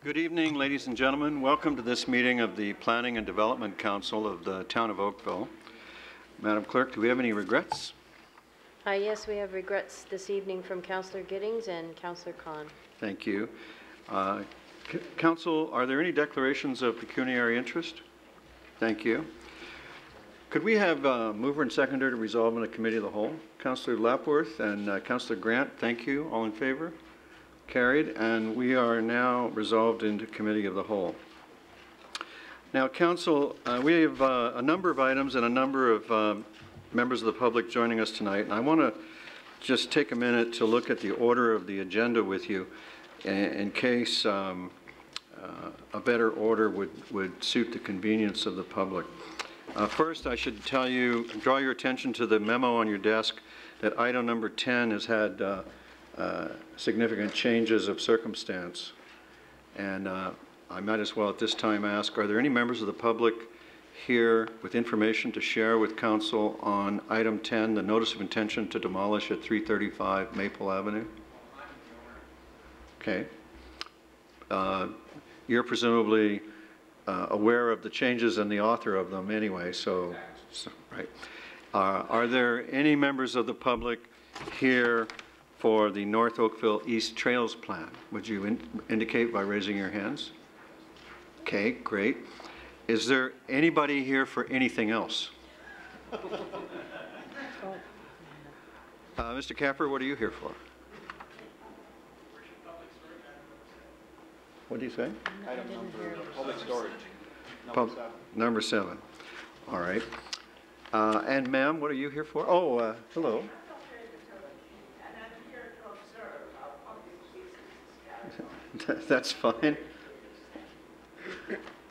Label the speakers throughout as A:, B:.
A: Good evening, ladies and gentlemen. Welcome to this meeting of the Planning and Development Council of the Town of Oakville. Madam Clerk, do we have any regrets?
B: Yes, we have regrets this evening from Councillor Giddings and Councillor Khan.
A: Thank you. Council, are there any declarations of pecuniary interest? Thank you. Could we have mover and seconder to resolve in the Committee of the Whole? Councillor Lapworth and Councillor Grant, thank you. All in favor? Carried. And we are now resolved into Committee of the Whole. Now, Council, we have a number of items and a number of members of the public joining us tonight. And I want to just take a minute to look at the order of the agenda with you in case a better order would suit the convenience of the public. First, I should tell you, draw your attention to the memo on your desk that item number 10 has had significant changes of circumstance. And I might as well at this time ask, are there any members of the public here with information to share with Council on item 10, the notice of intention to demolish at 335 Maple Avenue? Okay. You're presumably aware of the changes and the author of them anyway, so right. Are there any members of the public here for the North Oakville East Trails Plan? Would you indicate by raising your hands? Okay, great. Is there anybody here for anything else? Mr. Capper, what are you here for? What do you say?
C: Item number public storage.
A: Number 7. All right. And ma'am, what are you here for? Oh, hello. That's fine.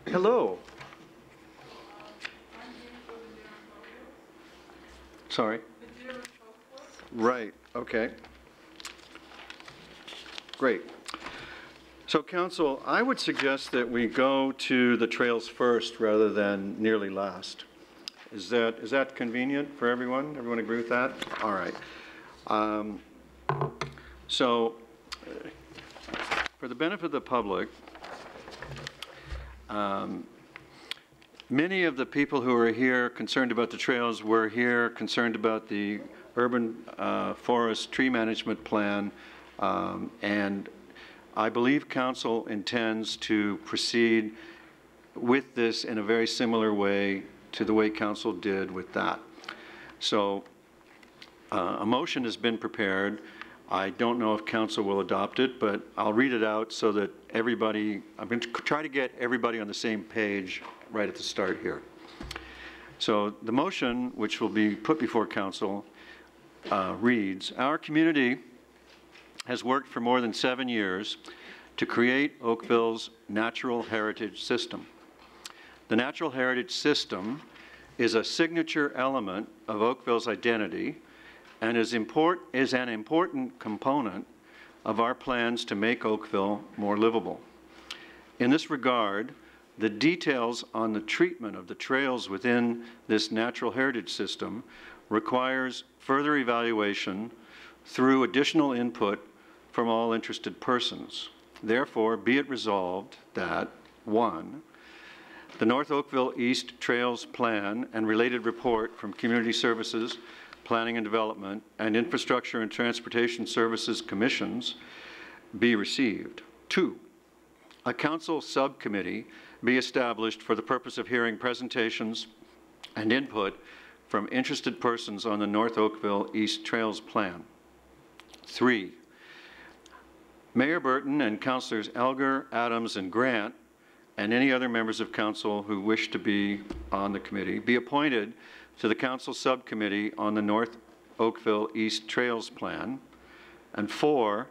A: Hello. Sorry. Right. Okay. Great. So, Council, I would suggest that we go to the trails first rather than nearly last. Is that convenient for everyone? Everyone agree with that? All right. For the benefit of the public, many of the people who are here concerned about the trails were here concerned about the urban forest tree management plan, and I believe Council intends to proceed with this in a very similar way to the way Council did with that. So a motion has been prepared. I don't know if Council will adopt it, but I'll read it out so that everybody, I'm going to try to get everybody on the same page right at the start here. So the motion, which will be put before Council, reads, our community has worked for more than 7 years to create Oakville's natural heritage system. The natural heritage system is a signature element of Oakville's identity and is an important component of our plans to make Oakville more livable. In this regard, the details on the treatment of the trails within this natural heritage system requires further evaluation through additional input from all interested persons. Therefore, be it resolved that 1, the North Oakville East Trails Plan and related report from Community Services, Planning and Development, and Infrastructure and Transportation Services Commissions be received. 2, a Council subcommittee be established for the purpose of hearing presentations and input from interested persons on the North Oakville East Trails Plan. 3, Mayor Burton and Councillors Elgar, Adams, and Grant, and any other members of Council who wish to be on the committee, be appointed to the Council Subcommittee on the North Oakville East Trails Plan. And 4,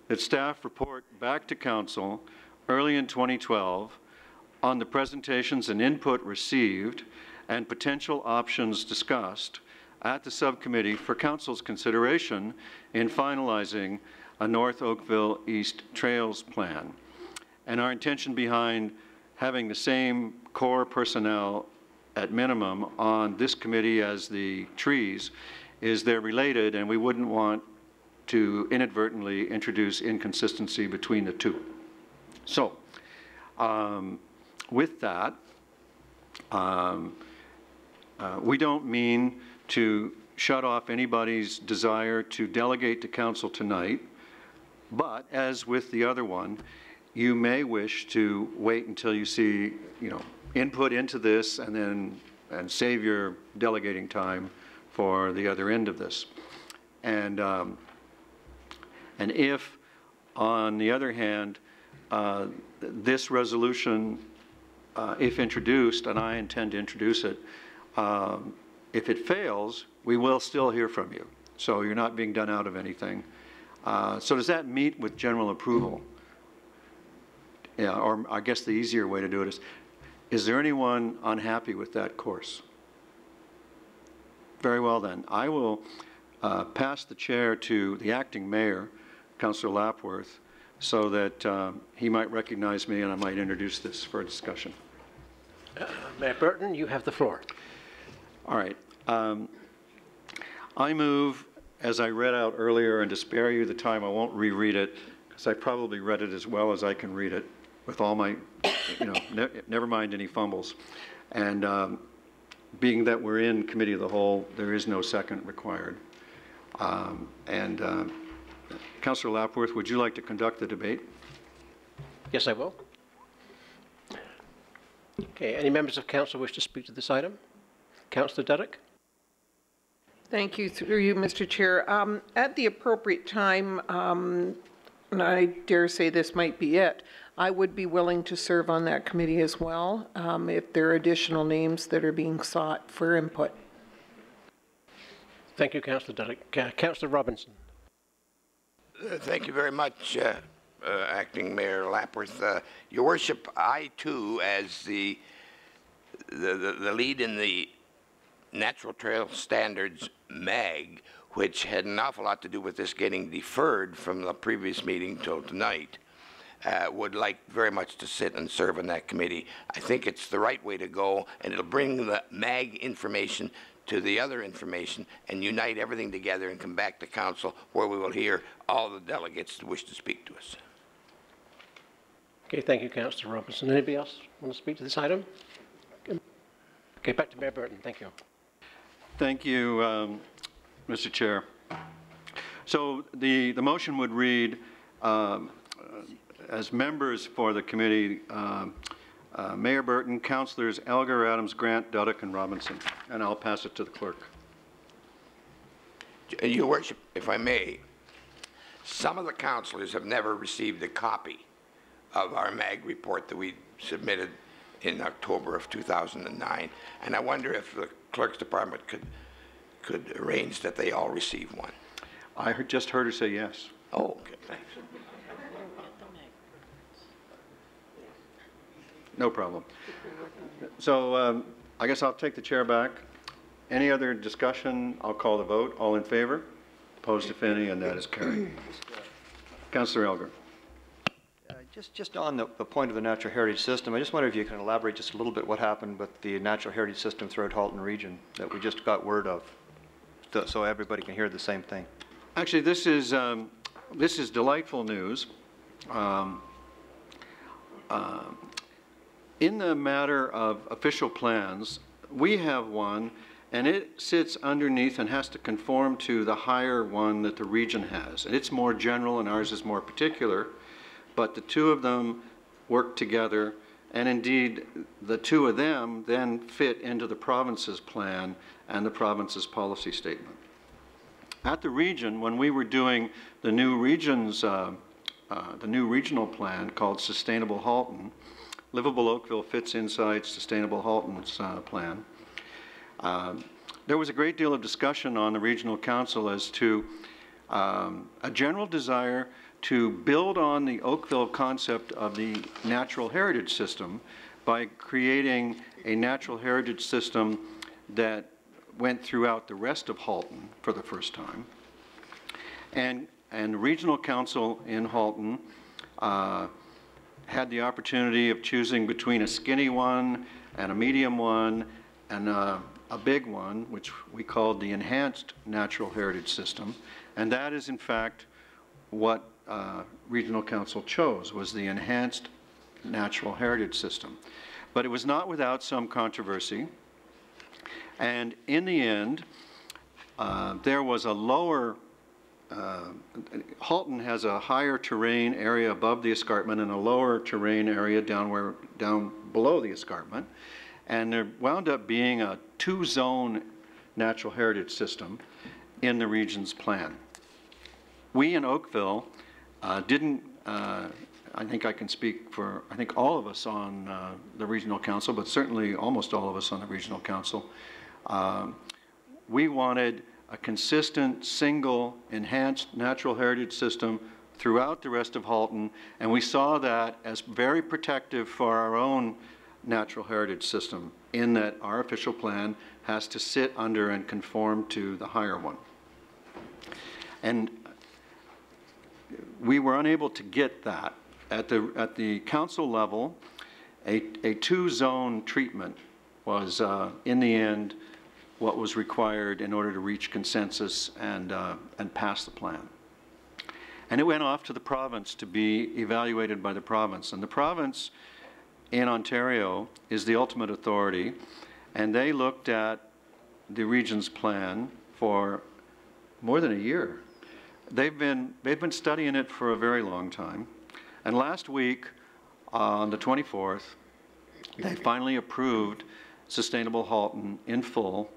A: that staff report back to Council early in 2012 on the presentations and input received and potential options discussed at the subcommittee for Council's consideration in finalizing a North Oakville East Trails Plan. And our intention behind having the same core personnel at minimum on this committee as the trees is they're related, and we wouldn't want to inadvertently introduce inconsistency between the two. So With that, we don't mean to shut off anybody's desire to delegate to council tonight, but as with the other one, you may wish to wait until you see, input into this and save your delegating time for the other end of this. And if, on the other hand, this resolution, if introduced, and I intend to introduce it, if it fails, we will still hear from you. So you're not being done out of anything. So does that meet with general approval? Yeah, or I guess the easier way to do it is there anyone unhappy with that course? Very well then. I will pass the chair to the acting mayor, Councillor Lapworth, so that he might recognize me and I might introduce this for a discussion.
D: Mayor Burton, you have the floor.
A: All right. I move, as I read out earlier, and to spare you the time, I won't reread it, because I probably read it as well as I can read it, with all my, never mind any fumbles. And being that we're in committee of the whole, there is no second required. Councillor Lapworth, would you like to conduct the debate?
D: Yes, I will. Okay, any members of council wish to speak to this item? Councillor Derrick?
E: Thank you, through you, Mr. Chair. At the appropriate time, and I dare say this might be it, I would be willing to serve on that committee as well, if there are additional names that are being sought for input.
D: Thank you, Councillor Derrick. Councillor Robinson.
F: Thank you very much, Acting Mayor Lapworth. Your Worship, I too, as the lead in the Natural Trail Standards MAG, which had an awful lot to do with this getting deferred from the previous meeting till tonight, would like very much to sit and serve on that committee. I think it's the right way to go, and it'll bring the MAG information to the other information and unite everything together and come back to council where we will hear all the delegates that wish to speak to us.
D: Okay, thank you, Councillor Robinson. Anybody else want to speak to this item? Okay, back to Mayor Burton. Thank you.
A: Thank you, Mr. Chair. So the motion would read, as members for the committee, Mayor Burton, Councillors Elgar, Adams, Grant, Duddick, and Robinson. And I'll pass it to the clerk.
F: Your Worship, if I may, some of the councillors have never received a copy of our MAG report that we submitted in October of 2009, and I wonder if the clerk's department could arrange that they all receive one.
A: I just heard her say yes.
F: Oh, okay, thanks.
A: No problem. So I guess I'll take the chair back. Any other discussion? I'll call the vote. All in favor? Opposed, if any, and that is carried. Councillor Elgar.
C: Just on the point of the natural heritage system, I just wonder if you can elaborate just a little bit what happened with the natural heritage system throughout Halton region that we just got word of, so everybody can hear the same thing.
A: Actually, this is delightful news. In the matter of official plans, we have one, and it sits underneath and has to conform to the higher one that the region has. And it's more general, and ours is more particular. But the two of them work together, and indeed the two of them then fit into the province's plan and the province's policy statement. At the region, when we were doing the new regions, the new regional plan called Sustainable Halton, Livable Oakville fits inside Sustainable Halton's plan. There was a great deal of discussion on the regional council as to a general desire to build on the Oakville concept of the natural heritage system by creating a natural heritage system that went throughout the rest of Halton for the first time. And the regional council in Halton had the opportunity of choosing between a skinny one and a medium one and a big one, which we called the enhanced natural heritage system. And that is in fact what regional council chose, was the enhanced natural heritage system. But it was not without some controversy. And in the end, there was a lower, Halton has a higher terrain area above the escarpment and a lower terrain area down below the escarpment. And there wound up being a 2-zone natural heritage system in the region's plan. We in Oakville didn't, I think I can speak for, I think all of us on the regional council, but certainly almost all of us on the regional council, we wanted a consistent, single, enhanced natural heritage system throughout the rest of Halton, and we saw that as very protective for our own natural heritage system, in that our official plan has to sit under and conform to the higher one. And we were unable to get that. At the council level, a 2-zone treatment was, in the end, what was required in order to reach consensus and pass the plan. And it went off to the province to be evaluated by the province. And the province in Ontario is the ultimate authority, and they looked at the region's plan for more than a year. They've been studying it for a very long time. And last week, on the 24th, they finally approved Sustainable Halton in full,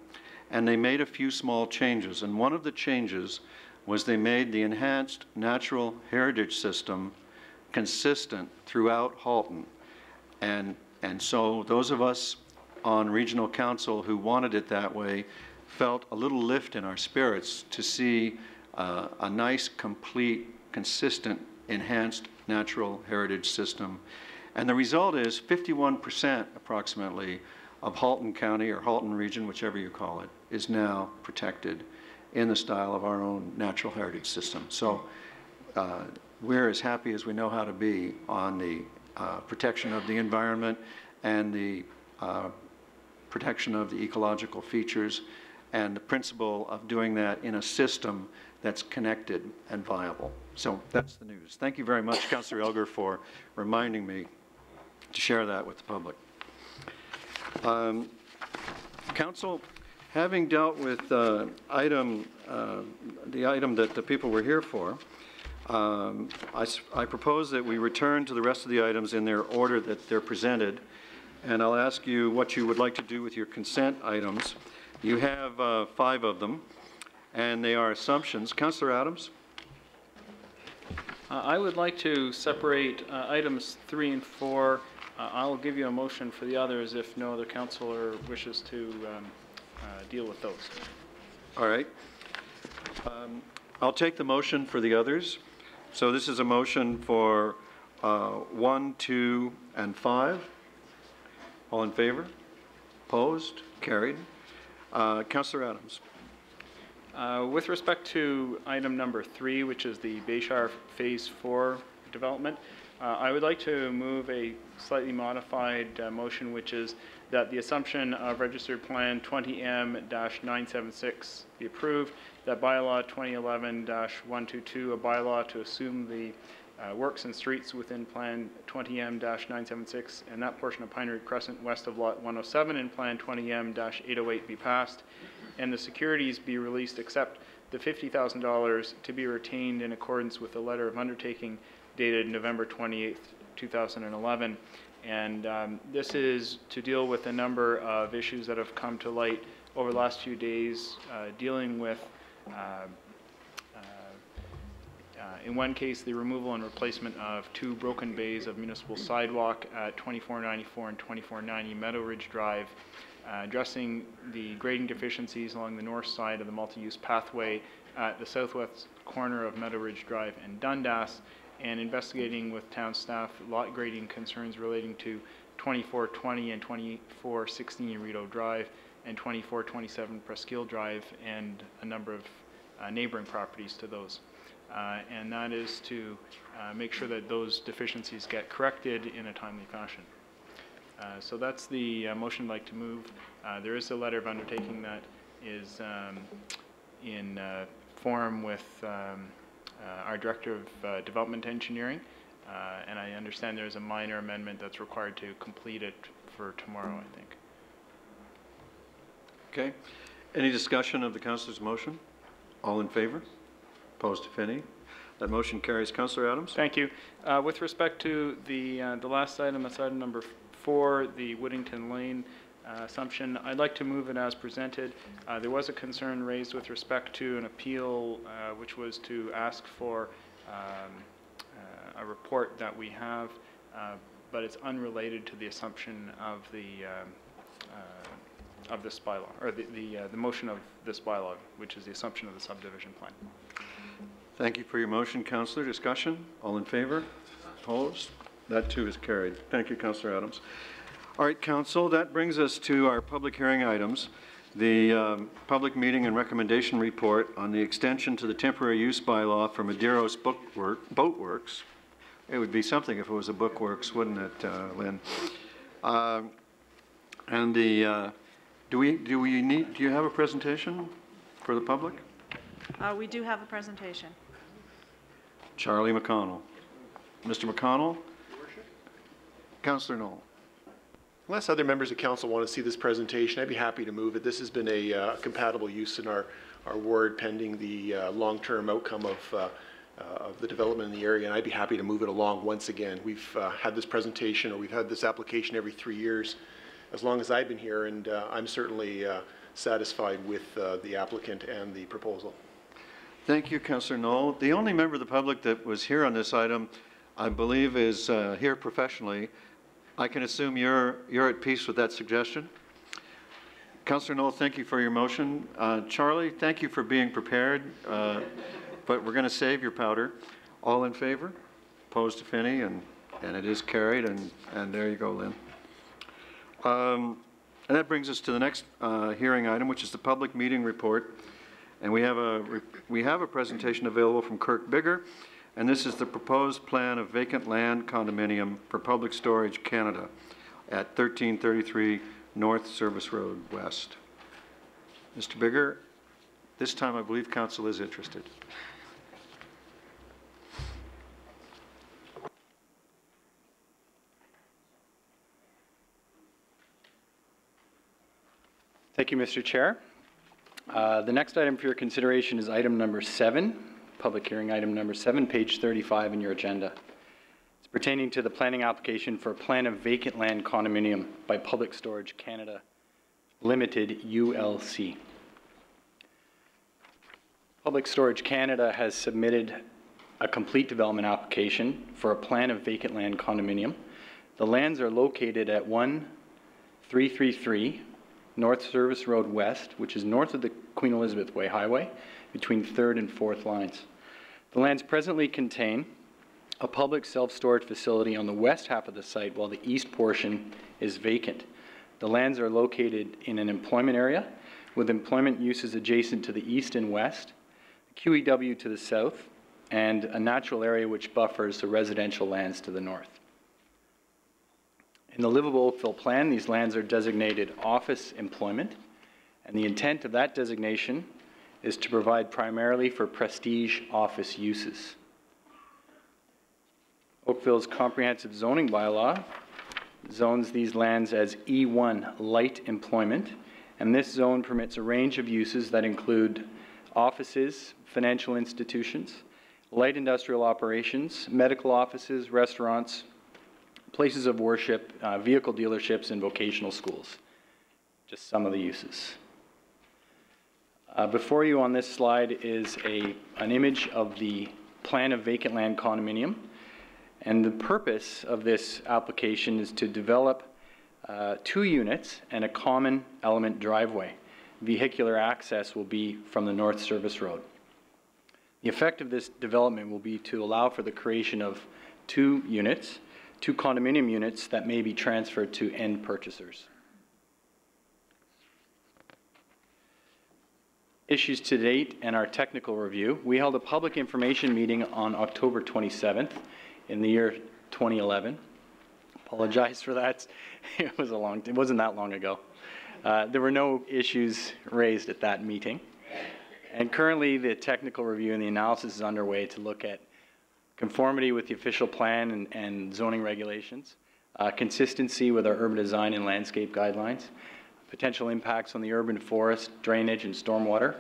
A: and they made a few small changes. And one of the changes was they made the enhanced natural heritage system consistent throughout Halton. And so those of us on regional council who wanted it that way felt a little lift in our spirits to see a nice, complete, consistent, enhanced natural heritage system. And the result is 51% approximately of Halton County or Halton Region, whichever you call it, is now protected in the style of our own natural heritage system. So we're as happy as we know how to be on the protection of the environment and the protection of the ecological features, and the principle of doing that in a system that's connected and viable. So that's the news. Thank you very much, Councillor Elgar, for reminding me to share that with the public. Council, having dealt with the item that the people were here for, I propose that we return to the rest of the items in their order that they're presented, and I'll ask you what you would like to do with your consent items. You have 5 of them, and they are assumptions. Councillor Adams?
G: I would like to separate items 3 and 4. I'll give you a motion for the others if no other councillor wishes to deal with those.
A: All right. I'll take the motion for the others. So this is a motion for 1, 2, and 5. All in favor? Opposed? Carried. Councillor Adams.
G: With respect to item number 3, which is the Bayshire Phase 4 development, I would like to move a slightly modified motion, which is that the assumption of registered plan 20M-976 be approved, that bylaw 2011-122, a bylaw to assume the works and streets within plan 20M-976 and that portion of Pine Ridge Crescent west of lot 107 in plan 20M-808 be passed, and the securities be released except the $50,000 to be retained in accordance with the letter of undertaking dated November 28th, 2011. And this is to deal with a number of issues that have come to light over the last few days, dealing with, in one case, the removal and replacement of 2 broken bays of municipal sidewalk at 2494 and 2490 Meadow Ridge Drive, addressing the grading deficiencies along the north side of the multi-use pathway at the southwest corner of Meadow Ridge Drive and Dundas, and investigating with town staff lot grading concerns relating to 2420 and 2416 Rito Drive and 2427 Presqu'île Drive and a number of neighboring properties to those. And that is to make sure that those deficiencies get corrected in a timely fashion. So that's the motion I'd like to move. There is a letter of undertaking that is in form with our Director of Development Engineering, And I understand there's a minor amendment that's required to complete it for tomorrow, I think.
A: Okay. Any discussion of the councillor's motion? All in favor? Opposed, if any? That motion carries. Councillor Adams?
G: Thank you. With respect to the last item, that's item number 4, the Woodington Lane assumption, I'd like to move it as presented. There was a concern raised with respect to an appeal, which was to ask for a report that we have, but it's unrelated to the assumption of this bylaw, or the motion of this bylaw, which is the assumption of the subdivision plan.
A: Thank you for your motion, Councillor. Discussion? All in favor? Opposed? That too is carried. Thank you, Councillor Adams. All right, Council, that brings us to our public hearing items. The public meeting and recommendation report on the extension to the temporary use bylaw for Madeiros Boatworks. It would be something if it was a Bookworks, wouldn't it, Lynn? And the, do you have a presentation for the public?
H: We do have a presentation.
A: Charlie McConnell. Mr. McConnell? Councillor Knoll.
I: Unless other members of council want to see this presentation, I'd be happy to move it. This has been a compatible use in our ward pending the long-term outcome of the development in the area, and I'd be happy to move it along once again. We've had this presentation, or we've had this application every 3 years as long as I've been here, and I'm certainly satisfied with the applicant and the proposal.
A: Thank you, Councillor Knoll. The only member of the public that was here on this item, I believe, is here professionally. I can assume you're at peace with that suggestion. Councillor Knoll, thank you for your motion. Charlie, thank you for being prepared, but we're going to save your powder. All in favor? Opposed, if any, and it is carried, and there you go, Lynn. And that brings us to the next hearing item, which is the public meeting report. And we have a presentation available from Kirk Bigger, and this is the proposed plan of vacant land condominium for Public Storage Canada at 1333 North Service Road West. Mr. Bigger, this time I believe council is interested.
J: Thank you, Mr. Chair. The next item for your consideration is item number 7, public hearing item number 7, page 35 in your agenda. It's pertaining to the planning application for a plan of vacant land condominium by Public Storage Canada Limited, ULC. Public Storage Canada has submitted a complete development application for a plan of vacant land condominium. The lands are located at 1333 North Service Road West, which is north of the Queen Elizabeth Way Highway, between 3rd and 4th lines. The lands presently contain a public self-storage facility on the west half of the site, while the east portion is vacant. The lands are located in an employment area, with employment uses adjacent to the east and west, QEW to the south, and a natural area which buffers the residential lands to the north. In the livable Oakville plan, these lands are designated office employment, and the intent of that designation is to provide primarily for prestige office uses. Oakville's comprehensive zoning bylaw zones these lands as E1 light employment, and this zone permits a range of uses that include offices, financial institutions, light industrial operations, medical offices, restaurants, places of worship, vehicle dealerships, and vocational schools. Just some of the uses. Before you on this slide is an image of the plan of vacant land condominium. And the purpose of this application is to develop 2 units and a common element driveway. Vehicular access will be from the North Service Road. The effect of this development will be to allow for the creation of 2 units, 2 condominium units that may be transferred to end purchasers. Issues to date and our technical review. We held a public information meeting on October 27th in the year 2011. Apologize for that. It wasn't that long ago. There were no issues raised at that meeting. And currently the technical review and the analysis is underway to look at conformity with the official plan and zoning regulations, consistency with our urban design and landscape guidelines, potential impacts on the urban forest, drainage, and stormwater,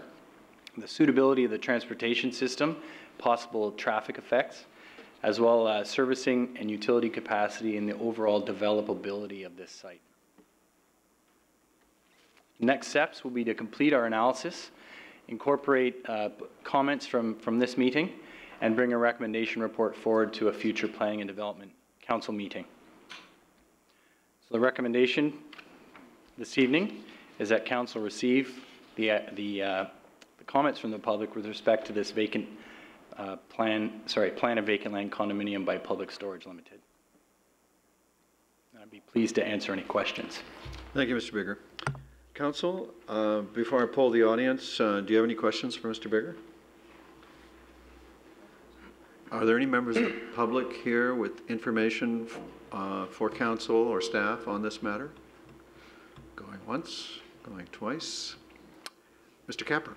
J: the suitability of the transportation system, possible traffic effects, as well as servicing and utility capacity and the overall developability of this site. Next steps will be to complete our analysis, incorporate comments from this meeting, and bring a recommendation report forward to a future Planning and Development Council meeting. So the recommendation this evening is that Council receive the comments from the public with respect to this plan of vacant land condominium by Public Storage Limited. I'd be pleased to answer any questions.
A: Thank you, Mr. Bigger. Council, before I poll the audience, do you have any questions for Mr. Bigger? Are there any members of the public here with information for council or staff on this matter? Going once, going twice. Mr. Capper.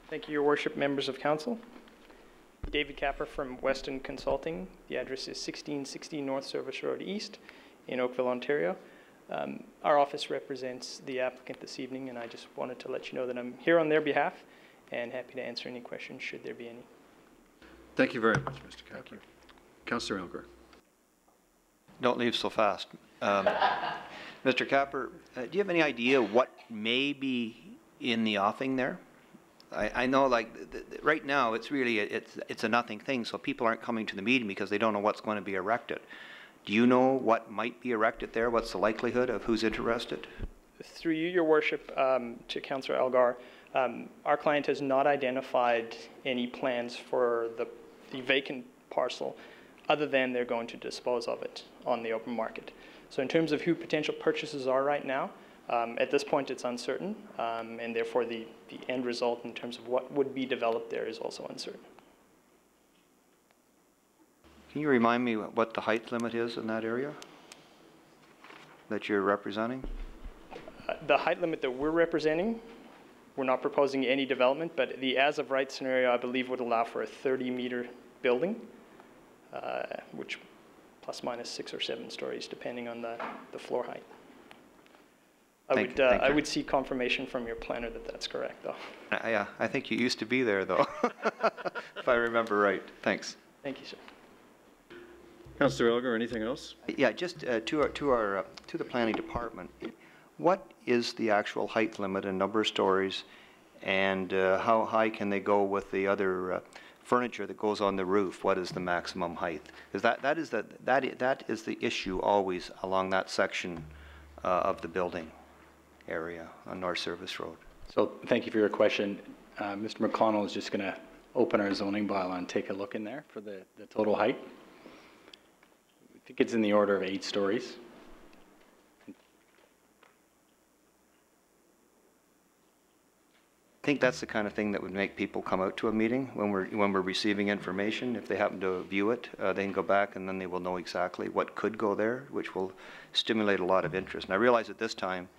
K: Thank you, Your Worship, members of council. David Capper from Weston Consulting. The address is 1660 North Service Road East in Oakville, Ontario. Our office represents the applicant this evening, and I just wanted to let you know that I'm here on their behalf and happy to answer any questions should there be any.
A: Thank you very much, Mr. Capper. Thank you. Councillor Elgar.
C: Don't leave so fast. Mr. Capper, do you have any idea what may be in the offing there? I know, like, right now, it's really, it's a nothing thing, so people aren't coming to the meeting because they don't know what's going to be erected. Do you know what might be erected there? What's the likelihood of who's interested?
K: Through you, Your Worship, to Councillor Elgar, our client has not identified any plans for the vacant parcel other than they're going to dispose of it on the open market. So in terms of who potential purchasers are right now, at this point it's uncertain, and therefore the end result in terms of what would be developed there is also uncertain.
C: Can you remind me what the height limit is in that area that you're representing?
K: The height limit that we're representing, we're not proposing any development, but the as of right scenario I believe would allow for a 30-meter building, which plus minus 6 or 7 stories depending on the floor height. I would seek confirmation from your planner that that's correct, though.
C: Yeah, I think you used to be there, though, if I remember right. Thanks.
K: Thank you, sir.
A: Councillor Elgar, anything else?
C: Yeah, just to the planning department, what is the actual height limit and number of stories, and how high can they go with the other furniture that goes on the roof? What is the maximum height? Because that is the issue always along that section of the building area on North Service Road.
J: So thank you for your question. Mr. McConnell is just going to open our zoning bylaw and take a look in there for the total height. I think it's in the order of 8 stories.
C: I think that's the kind of thing that would make people come out to a meeting when we're receiving information. If they happen to view it, they can go back and then they will know exactly what could go there, which will stimulate a lot of interest. And I realize at this time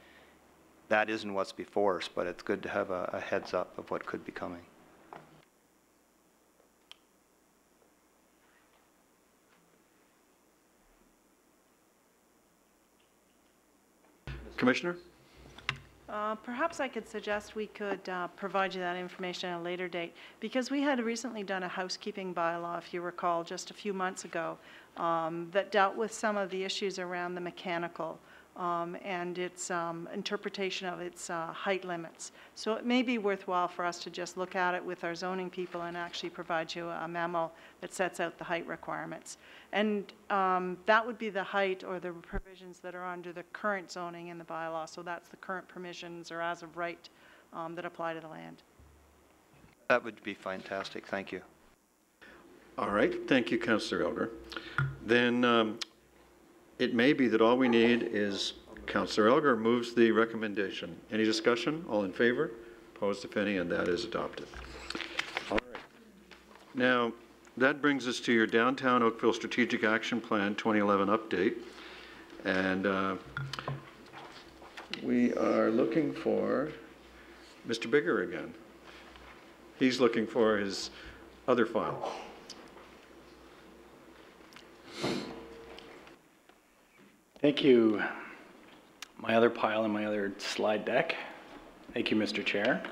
C: that isn't what's before us, but it's good to have a heads up of what could be coming.
A: Commissioner?
H: Perhaps I could suggest we could provide you that information at a later date, because we had recently done a housekeeping bylaw, if you recall, just a few months ago, that dealt with some of the issues around the mechanical and its interpretation of its height limits. So it may be worthwhile for us to just look at it with our zoning people and actually provide you a memo that sets out the height requirements. And that would be the height or the provisions that are under the current zoning in the bylaw. So that's the current permissions or as of right that apply to the land.
C: That would be fantastic. Thank you.
A: All right. Thank you, Councillor Elgar. Then it may be that all we need is Councillor Elgar moves the recommendation. Any discussion? All in favor? Opposed, if any, and that is adopted. All right. Now, that brings us to your Downtown Oakville Strategic Action Plan 2011 update. And we are looking for Mr. Bigger again. He's looking for his other file.
J: Thank you. My other pile and my other slide deck. Thank you, Mr. Chair.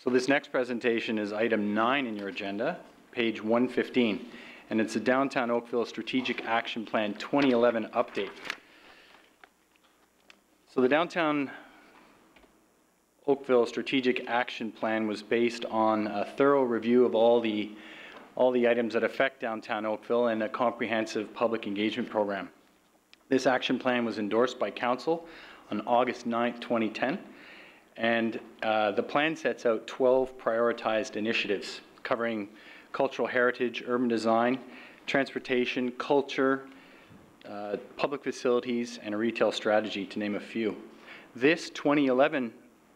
J: So this next presentation is item 9 in your agenda, page 115, and it's the Downtown Oakville Strategic Action Plan 2011 update. So the Downtown Oakville Strategic Action Plan was based on a thorough review of all the items that affect downtown Oakville and a comprehensive public engagement program. This action plan was endorsed by Council on August 9th, 2010, and the plan sets out 12 prioritized initiatives covering cultural heritage, urban design, transportation, culture, public facilities, and a retail strategy, to name a few. This 2011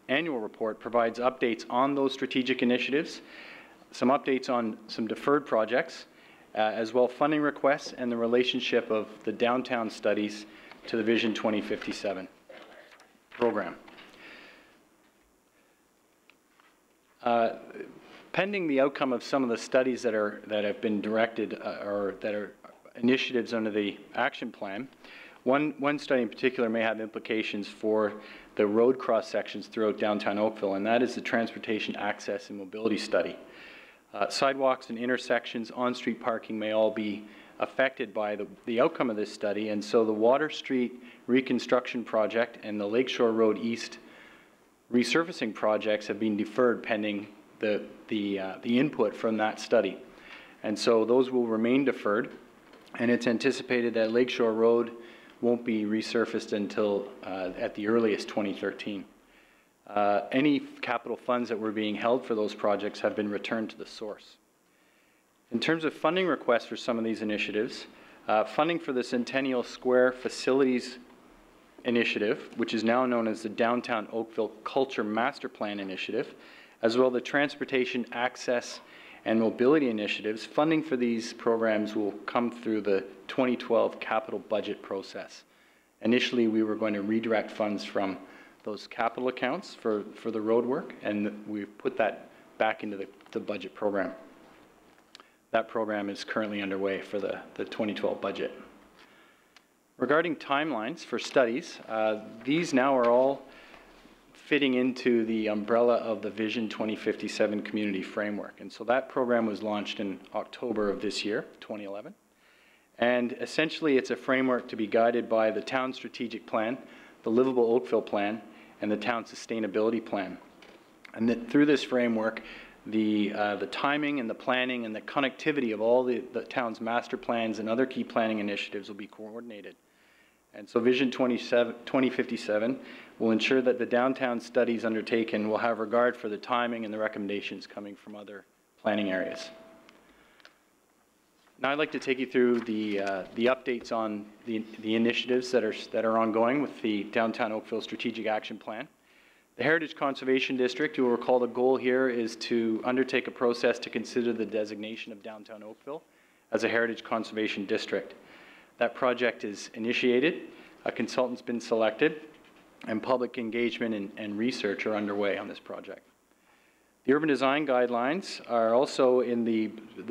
J: annual report provides updates on those strategic initiatives, some updates on some deferred projects, as well funding requests and the relationship of the downtown studies to the Vision 2057 program. Pending the outcome of some of the studies that have been directed or that are initiatives under the action plan, one study in particular may have implications for the road cross sections throughout downtown Oakville, and that is the Transportation Access and Mobility Study. Sidewalks and intersections, on-street parking may all be affected by the outcome of this study, and so the Water Street Reconstruction Project and the Lakeshore Road East resurfacing projects have been deferred pending the input from that study. And so those will remain deferred, and it's anticipated that Lakeshore Road won't be resurfaced until at the earliest 2013. Any capital funds that were being held for those projects have been returned to the source. In terms of funding requests for some of these initiatives, funding for the Centennial Square Facilities Initiative, which is now known as the Downtown Oakville Culture Master Plan Initiative, as well as the Transportation Access and Mobility Initiatives, funding for these programs will come through the 2012 capital budget process. Initially, we were going to redirect funds from those capital accounts for the road work, and we've put that back into the budget program. That program is currently underway for the 2012 budget. Regarding timelines for studies, these now are all fitting into the umbrella of the Vision 2057 Community Framework. And so that program was launched in October of this year, 2011. And essentially it's a framework to be guided by the Town Strategic Plan, the Livable Oakville Plan, and the Town Sustainability Plan. And that through this framework, the timing and the planning and the connectivity of all the town's master plans and other key planning initiatives will be coordinated. And so Vision 2057 will ensure that the downtown studies undertaken will have regard for the timing and the recommendations coming from other planning areas. Now I'd like to take you through the updates on the initiatives that are ongoing with the Downtown Oakville Strategic Action Plan. The Heritage Conservation District, you'll recall the goal here is to undertake a process to consider the designation of Downtown Oakville as a Heritage Conservation District. That project is initiated, a consultant's been selected, and public engagement and research are underway on this project. The urban design guidelines are also in the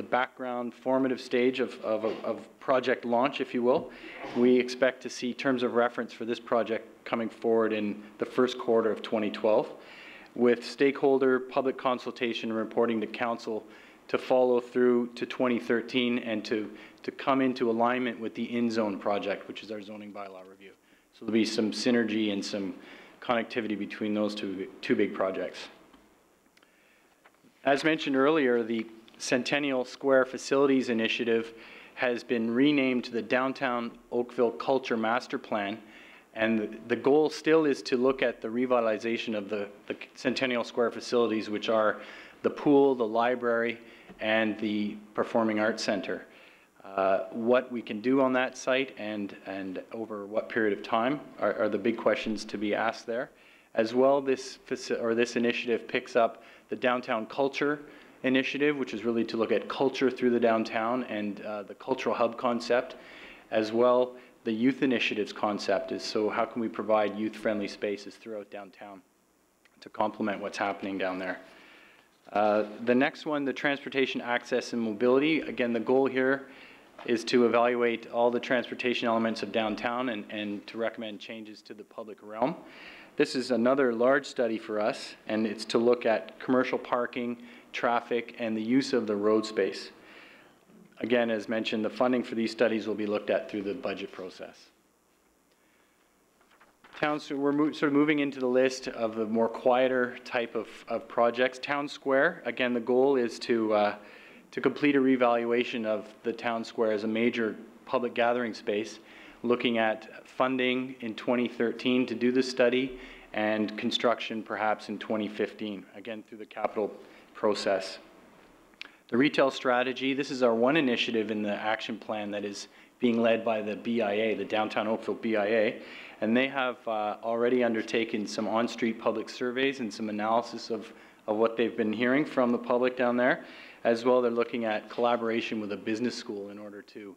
J: background formative stage of project launch, if you will. We expect to see terms of reference for this project coming forward in the first quarter of 2012, with stakeholder public consultation and reporting to Council to follow through to 2013 and to come into alignment with the in-zone project, which is our zoning bylaw review. So there'll be some synergy and some connectivity between those two big projects. As mentioned earlier, the Centennial Square Facilities Initiative has been renamed to the Downtown Oakville Culture Master Plan, and the goal still is to look at the revitalization of the Centennial Square facilities, which are the pool, the library, and the Performing Arts Center. What we can do on that site and over what period of time are the big questions to be asked there. As well, this initiative picks up the Downtown Culture Initiative, which is really to look at culture through the downtown and the cultural hub concept. As well, the youth initiatives concept is, so how can we provide youth-friendly spaces throughout downtown to complement what's happening down there? The next one, the transportation access and mobility. Again, the goal here is to evaluate all the transportation elements of downtown and to recommend changes to the public realm. This is another large study for us, and it's to look at commercial parking, traffic, and the use of the road space. Again, as mentioned, the funding for these studies will be looked at through the budget process. We're sort of moving into the list of the more quieter type of projects. Town Square, again, the goal is to complete a reevaluation of the Town Square as a major public gathering space, looking at funding in 2013 to do the study and construction perhaps in 2015, again, through the capital process. The retail strategy, this is our one initiative in the action plan that is being led by the BIA, the Downtown Oakville BIA, and they have already undertaken some on-street public surveys and some analysis of what they've been hearing from the public down there. As well, they're looking at collaboration with a business school in order to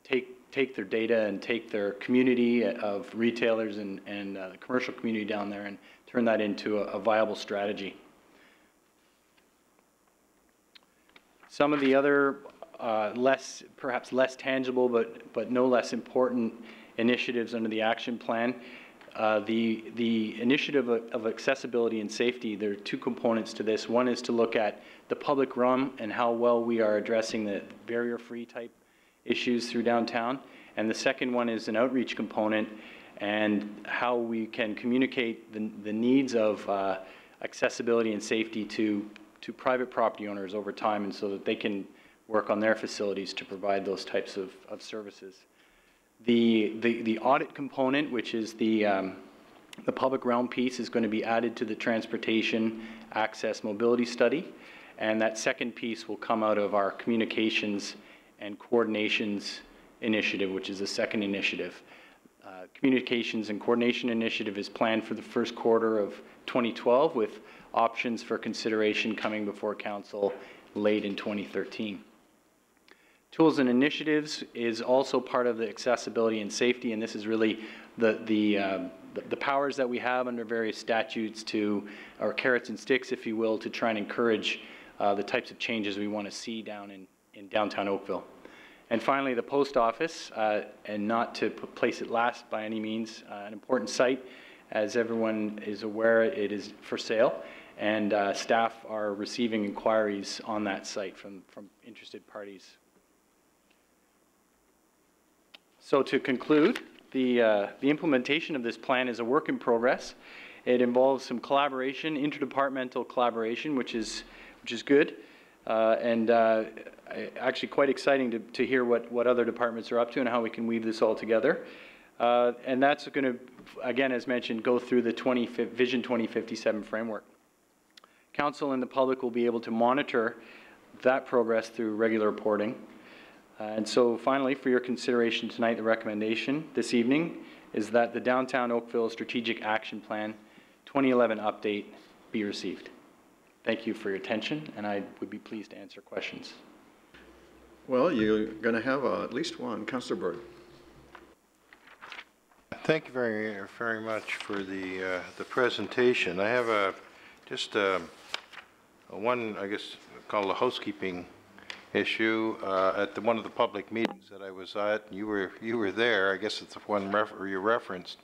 J: take their data and take their community of retailers and the commercial community down there and turn that into a viable strategy. Some of the other perhaps less tangible but no less important initiatives under the action plan. The initiative of accessibility and safety, there are two components to this. One is to look at the public realm and how well we are addressing the barrier-free type issues through downtown. And the second one is an outreach component and how we can communicate the needs of accessibility and safety to private property owners over time, and so that they can work on their facilities to provide those types of services. The audit component, which is the public realm piece, is going to be added to the transportation access mobility study, and that second piece will come out of our communications and coordinations initiative, which is the second initiative. Communications and coordination initiative is planned for the first quarter of 2012, with options for consideration coming before council late in 2013. Tools and initiatives is also part of the accessibility and safety, and this is really the powers that we have under various statutes or carrots and sticks, if you will, to try and encourage the types of changes we want to see down in downtown Oakville. And finally, the post office, and not to place it last by any means, an important site. As everyone is aware, it is for sale, and staff are receiving inquiries on that site from interested parties. So to conclude, the implementation of this plan is a work in progress. It involves some collaboration, interdepartmental collaboration, which is good, and actually quite exciting to hear what other departments are up to and how we can weave this all together. And that's going to, again, as mentioned, go through the Vision 2057 framework. Council and the public will be able to monitor that progress through regular reporting. And so finally, for your consideration tonight, the recommendation this evening is that the Downtown Oakville Strategic Action Plan 2011 update be received. Thank you for your attention, and I would be pleased to answer questions.
A: Well, you're going to have at least one. Councillor Bird.
L: Thank you very much for the presentation. I have just one, I guess, called a housekeeping issue at one of the public meetings that I was at. You were there. I guess it's the one you referenced.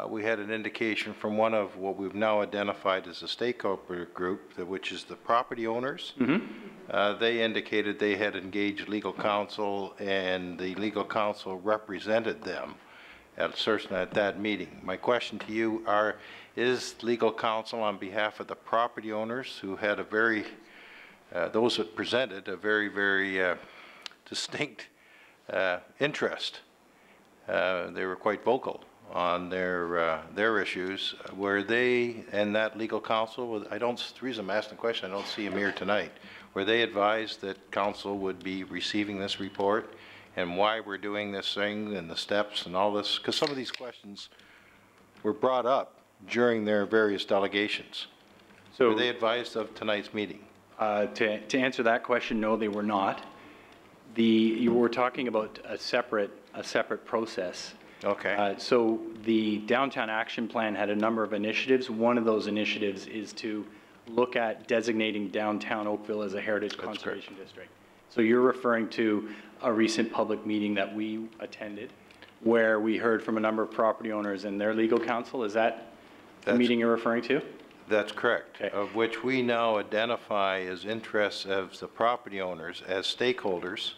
L: We had an indication from one of what we've now identified as a stakeholder group, which is the property owners. Mm-hmm. They indicated they had engaged legal counsel, and the legal counsel represented them at that meeting. My question to you is legal counsel on behalf of the property owners who had a very, those that presented a very, very distinct interest. They were quite vocal on their issues. Were they, and that legal counsel, the reason I'm asking the question, I don't see him here tonight. Were they advised that council would be receiving this report and why we're doing this thing and the steps and all this? Because some of these questions were brought up during their various delegations. So were they advised of tonight's meeting?
J: To answer that question, no, they were not. You were talking about a separate process.
L: Okay.
J: So the Downtown Action Plan had a number of initiatives. One of those initiatives is to look at designating downtown Oakville as a heritage conservation district. So you're referring to a recent public meeting that we attended where we heard from a number of property owners and their legal counsel. Is that the meeting you're referring to?
L: That's correct,
J: Okay.
L: of which we now identify as interests of the property owners as stakeholders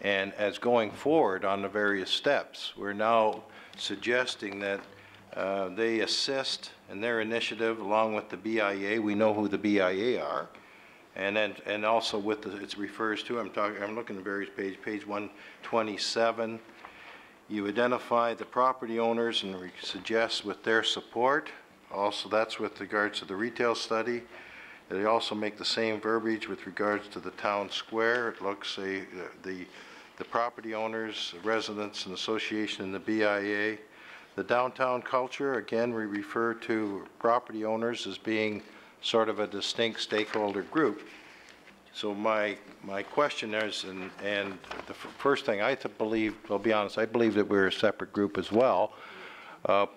L: and as going forward on the various steps. We're now suggesting that they assist in their initiative along with the BIA. We know who the BIA are. And also with it refers to, I'm looking at various page 127. You identify the property owners and suggest with their support. Also, that's with regards to the retail study. They also make the same verbiage with regards to the town square. It looks the property owners, residents, and association in the BIA. The downtown culture, again, we refer to property owners as being sort of a distinct stakeholder group. So my question is, and the first thing I believe, I'll be honest, I believe that we're a separate group as well.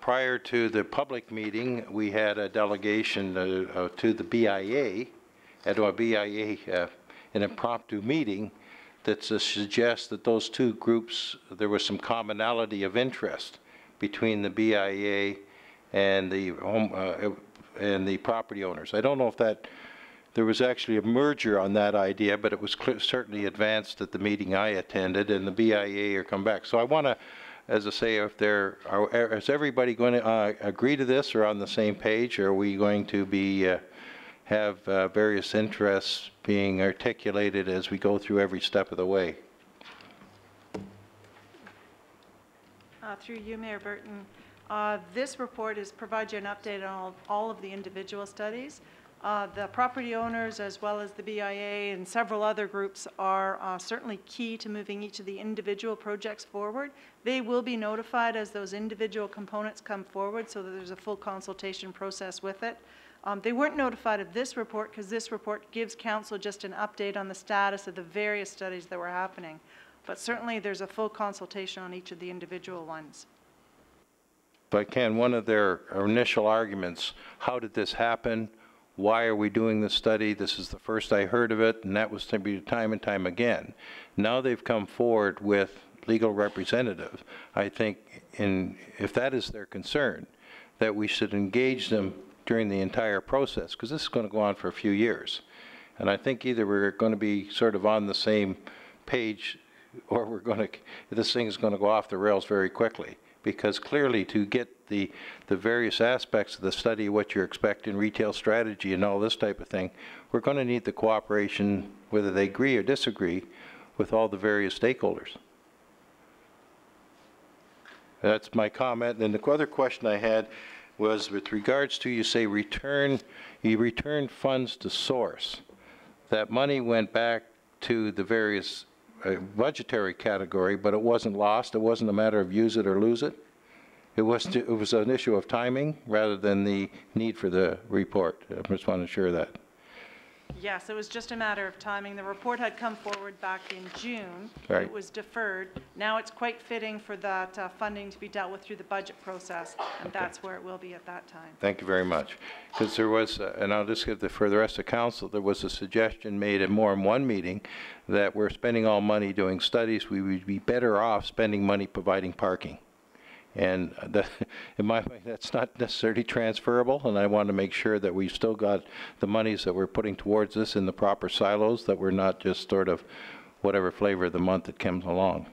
L: Prior to the public meeting, we had a delegation to the BIA, at a BIA, an impromptu meeting that suggests that those two groups, there was some commonality of interest between the BIA and the property owners. I don't know if there was actually a merger on that idea, but it was certainly advanced at the meeting I attended, and the BIA are come back. So I want to, as I say, is everybody going to agree to this or on the same page, or are we going to be have various interests being articulated as we go through every step of the way?
H: Through you, Mayor Burton, this report provides you an update on all of the individual studies. The property owners, as well as the BIA and several other groups, are certainly key to moving each of the individual projects forward. They will be notified as those individual components come forward so that there's a full consultation process with it. They weren't notified of this report because this report gives council just an update on the status of the various studies that were happening. But certainly there's a full consultation on each of the individual ones.
L: If I can, one of their initial arguments, how did this happen? Why are we doing this study? This is the first I heard of it, and that was to be time and time again. Now they've come forward with legal representative. I think if that is their concern, that we should engage them during the entire process, because this is going to go on for a few years. And I think either we're going to be sort of on the same page, or this thing is going to go off the rails very quickly. Because clearly to get the various aspects of the study, what you're expecting, retail strategy and all this type of thing, we're going to need the cooperation, whether they agree or disagree, with all the various stakeholders. That's my comment. And the other question I had was with regards to, you say you return funds to source. That money went back to the various budgetary category, but it wasn't lost. It wasn't a matter of use it or lose it. It was an issue of timing rather than the need for the report. I just want to ensure that.
H: Yes, it was just a matter of timing. The report had come forward back in June.
L: Right.
H: It was deferred. Now it's quite fitting for that funding to be dealt with through the budget process, and that's where it will be at that time.
L: Thank you very much. Because there was, and I'll just give for the rest of council, there was a suggestion made at more than one meeting that we're spending all money doing studies. We would be better off spending money providing parking. And in my mind, that's not necessarily transferable, and I want to make sure that we've still got the monies that we're putting towards this in the proper silos, that we're not just sort of whatever flavor of the month that comes along.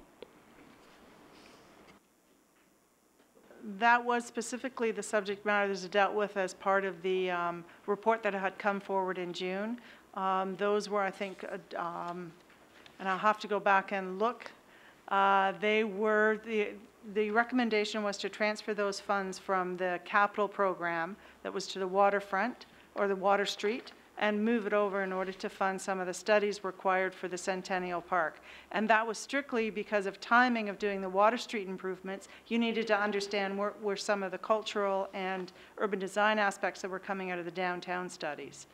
H: That was specifically the subject matter that was dealt with as part of the report that had come forward in June. Those were, I think, and I'll have to go back and look, they were the recommendation was to transfer those funds from the capital program that was to the waterfront or the water street and move it over in order to fund some of the studies required for the Centennial Park. And that was strictly because of timing of doing the Water Street improvements. You needed to understand where some of the cultural and urban design aspects that were coming out of the downtown studies.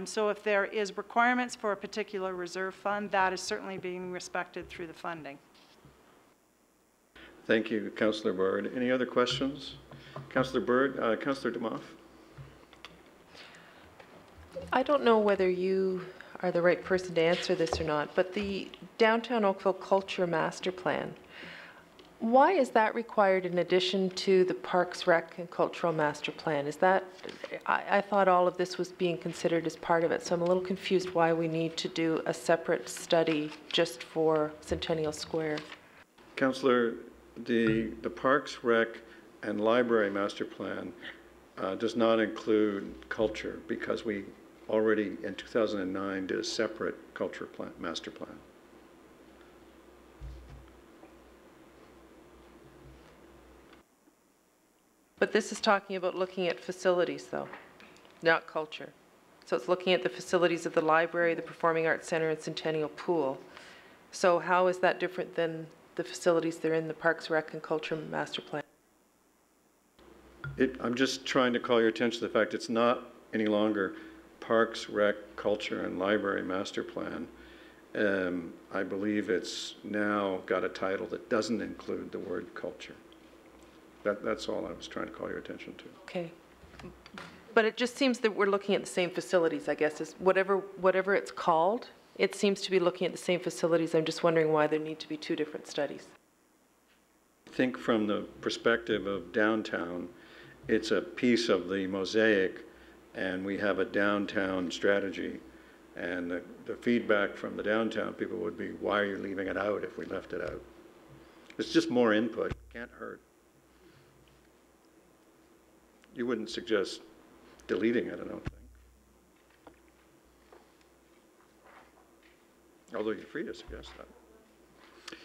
H: So if there is requirements for a particular reserve fund, that is certainly being respected through the funding.
A: Thank you, Councillor Bard. Any other questions? Councillor Byrd, Councillor DeMoff.
M: I don't know whether you are the right person to answer this or not, but the Downtown Oakville Culture Master Plan, why is that required in addition to the Parks, Rec, and Cultural Master Plan? Is that, I thought all of this was being considered as part of it, so I'm a little confused why we need to do a separate study just for Centennial Square.
A: Councillor, the Parks, Rec, and Library Master Plan does not include culture because we already in 2009 did a separate culture plan, master plan.
M: But this is talking about looking at facilities, though, not culture. So it's looking at the facilities of the library, the Performing Arts Center, and Centennial Pool. So how is that different than the facilities that are in the Parks, Rec, and Culture Master Plan?
A: I'm just trying to call your attention to the fact it's not any longer Parks, Rec, Culture, and Library Master Plan. I believe it's now got a title that doesn't include the word culture. That's all I was trying to call your attention to.
M: Okay. But it just seems that we're looking at the same facilities, I guess, is whatever it's called, it seems to be looking at the same facilities. I'm just wondering why there need to be two different studies.
A: Think from the perspective of downtown, it's a piece of the mosaic, and we have a downtown strategy. And the feedback from the downtown people would be, why are you leaving it out if we left it out? It's just more input, can't hurt. You wouldn't suggest deleting it, I don't think. Although you're free to suggest that.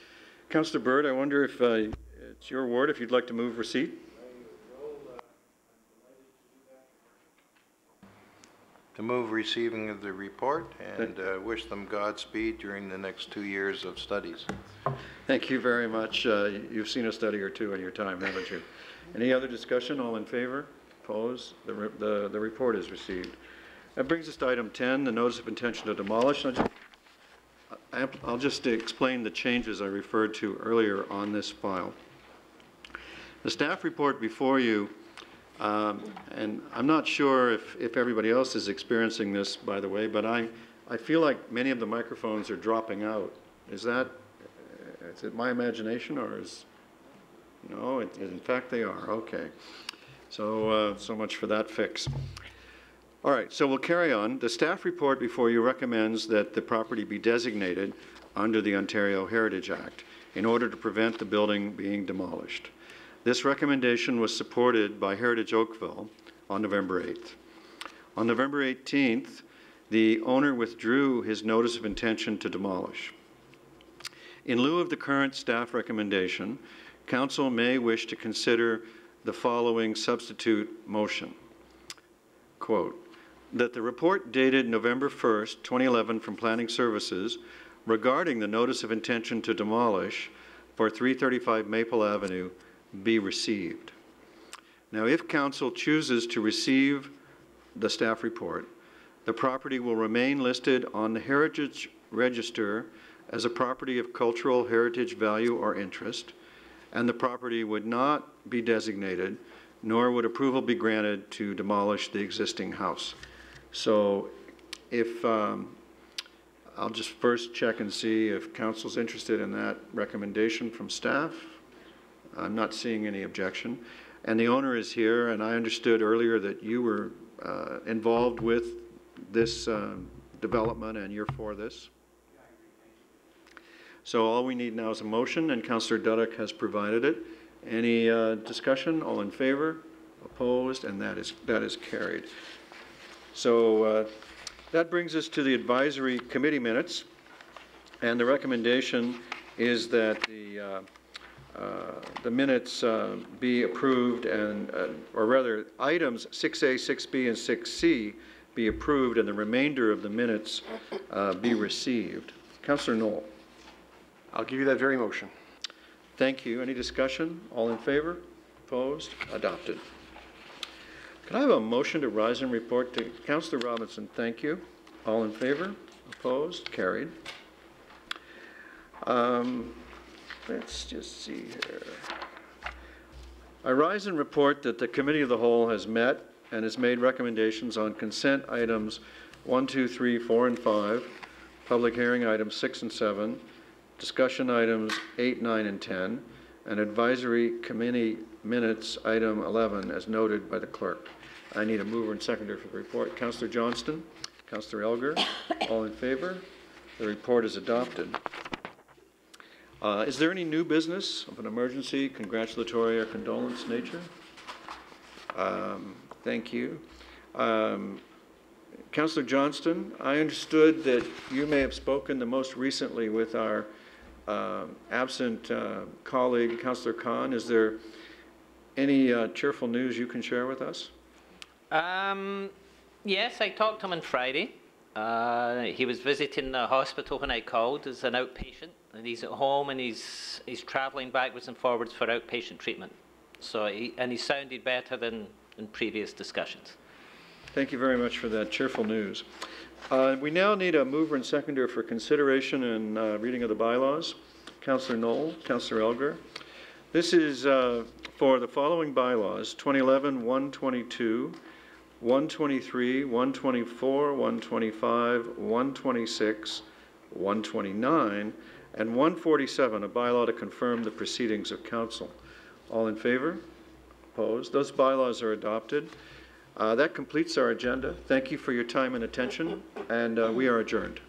A: Councillor Byrd, I wonder if it's your ward, if you'd like to move receipt.
L: To move receiving of the report and wish them Godspeed during the next 2 years of studies.
A: Thank you very much. You've seen a study or two in your time, haven't you? Any other discussion? All in favor? Opposed? The report is received. That brings us to item 10, the notice of intention to demolish. I'll just explain the changes I referred to earlier on this file. The staff report before you, and I'm not sure if everybody else is experiencing this, by the way, but I feel like many of the microphones are dropping out. Is it my imagination, or is, no, in fact they are, okay. So, so much for that fix. All right, so we'll carry on. The staff report before you recommends that the property be designated under the Ontario Heritage Act in order to prevent the building being demolished. This recommendation was supported by Heritage Oakville on November 8th. On November 18th, the owner withdrew his notice of intention to demolish. In lieu of the current staff recommendation, Council may wish to consider the following substitute motion. Quote, that the report dated November 1st, 2011 from Planning Services regarding the notice of intention to demolish for 335 Maple Avenue be received. Now, if Council chooses to receive the staff report, the property will remain listed on the Heritage Register as a property of cultural heritage value or interest, and the property would not be designated, nor would approval be granted to demolish the existing house. So if, I'll just first check and see if Council's interested in that recommendation from staff. I'm not seeing any objection. And the owner is here, and I understood earlier that you were involved with this development and you're for this. So all we need now is a motion, and Councillor Duddock has provided it. Any discussion? All in favor? Opposed? And that is carried. So that brings us to the advisory committee minutes, and the recommendation is that the minutes be approved, and or rather items 6A, 6B, and 6C be approved and the remainder of the minutes be received. Councillor Knoll.
I: I'll give you that very motion.
A: Thank you. Any discussion? All in favor? Opposed? Adopted. Can I have a motion to rise and report to Councillor Robinson? Thank you. All in favor? Opposed? Carried. Let's just see here. I rise and report that the Committee of the Whole has met and has made recommendations on consent items 1, 2, 3, 4, and 5, public hearing items 6 and 7, discussion items 8, 9, and 10, and advisory committee minutes item 11 as noted by the clerk. I need a mover and seconder for the report. Councillor Johnston, Councillor Elgar, all in favor? The report is adopted. Is there any new business of an emergency, congratulatory, or condolence nature? Thank you. Councillor Johnston, I understood that you may have spoken the most recently with our absent colleague, Councillor Khan. Is there any cheerful news you can share with us?
N: Yes, I talked to him on Friday. He was visiting the hospital when I called as an outpatient, and he's at home and he's travelling backwards and forwards for outpatient treatment. So he sounded better than in previous discussions.
A: Thank you very much for that cheerful news. We now need a mover and seconder for consideration and reading of the bylaws. Councillor Knoll, Councillor Elgar. This is for the following bylaws: 2011-122, 123, 124, 125, 126, 129, and 147, a bylaw to confirm the proceedings of council. All in favor? Opposed? Those bylaws are adopted. That completes our agenda. Thank you for your time and attention, and we are adjourned.